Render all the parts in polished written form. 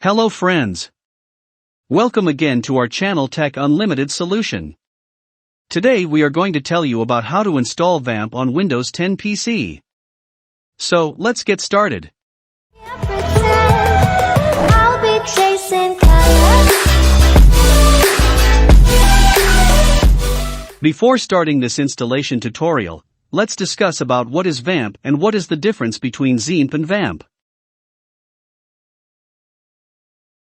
Hello friends. Welcome again to our channel Tech Unlimited Solution. Today we are going to tell you about how to install WAMP on Windows 10 PC. So, let's get started. Before starting this installation tutorial, let's discuss about what is WAMP and what is the difference between XAMPP and WAMP.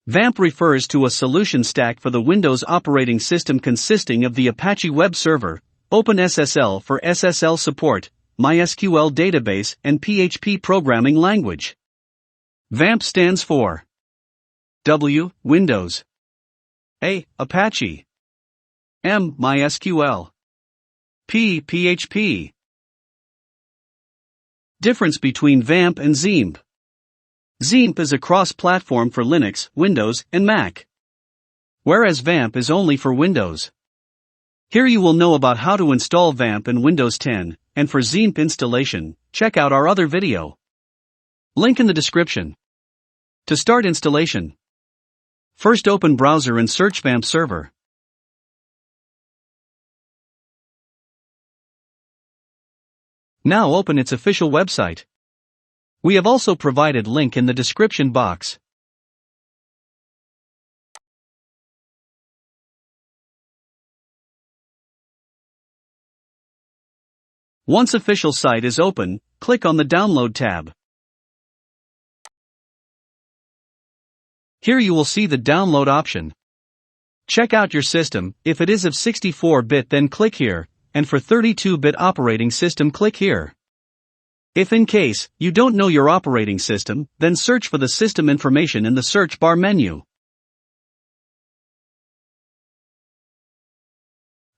WAMP refers to a solution stack for the Windows operating system consisting of the Apache Web Server, OpenSSL for SSL support, MySQL database, and PHP programming language. WAMP stands for W. Windows, A. Apache, M. MySQL, P. PHP. Difference between WAMP and XAMPP. XAMPP is a cross-platform for Linux, Windows, and Mac, whereas WAMP is only for Windows. Here you will know about how to install WAMP in Windows 10, and for XAMPP installation, check out our other video. Link in the description. To start installation, first open browser and search WAMP Server. Now open its official website. We have also provided link in the description box. Once official site is open, click on the Download tab. Here you will see the download option. Check out your system. If it is of 64-bit, then click here, and for 32-bit operating system, click here. If in case you don't know your operating system, then search for the system information in the search bar menu.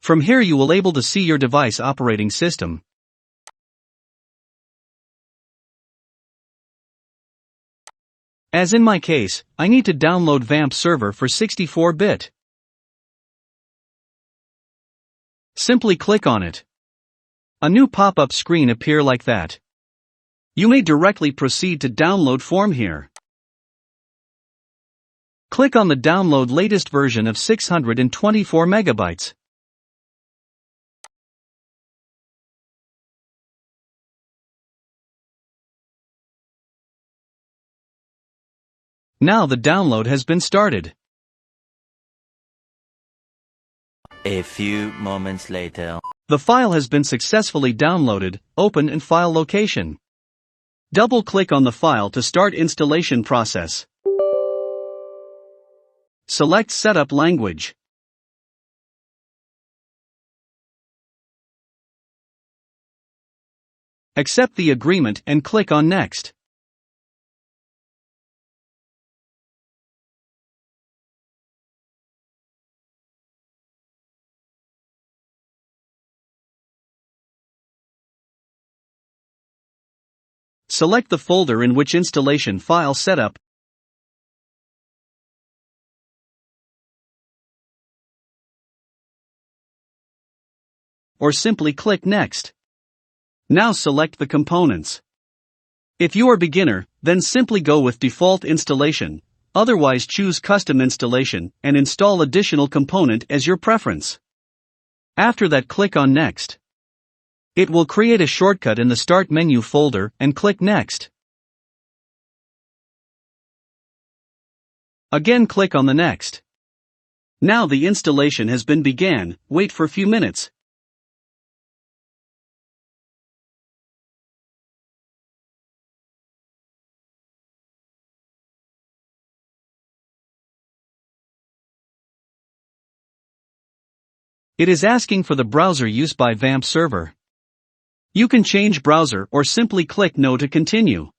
From here you will able to see your device operating system. As in my case, I need to download WAMP Server for 64-bit. Simply click on it. A new pop-up screen appear like that. You may directly proceed to download form here. Click on the download latest version of 624 megabytes. Now the download has been started. A few moments later. The file has been successfully downloaded. Open in file location. Double-click on the file to start installation process. Select Setup Language. Accept the agreement and click on Next. Select the folder in which installation file setup. Or simply click Next. Now select the components. If you are beginner, then simply go with default installation, otherwise choose custom installation and install additional component as your preference. After that, click on Next. It will create a shortcut in the Start menu folder and click Next. Again click on the Next. Now the installation has been began. Wait for a few minutes. It is asking for the browser used by WAMP Server. You can change browser or simply click No to continue.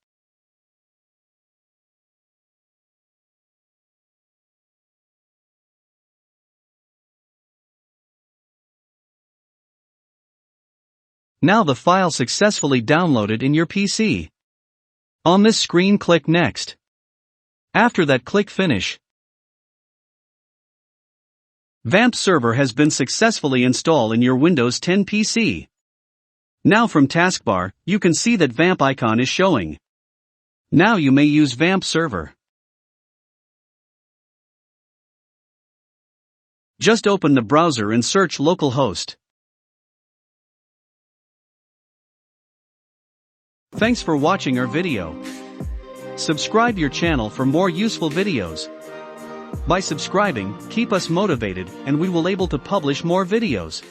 Now the file successfully downloaded in your PC. On this screen, click Next. After that, click Finish. WAMP Server has been successfully installed in your Windows 10 PC. Now from taskbar, you can see that WAMP icon is showing. Now you may use WAMP Server. Just open the browser and search localhost. Thanks for watching our video. Subscribe your channel for more useful videos. By subscribing, keep us motivated and we will able to publish more videos.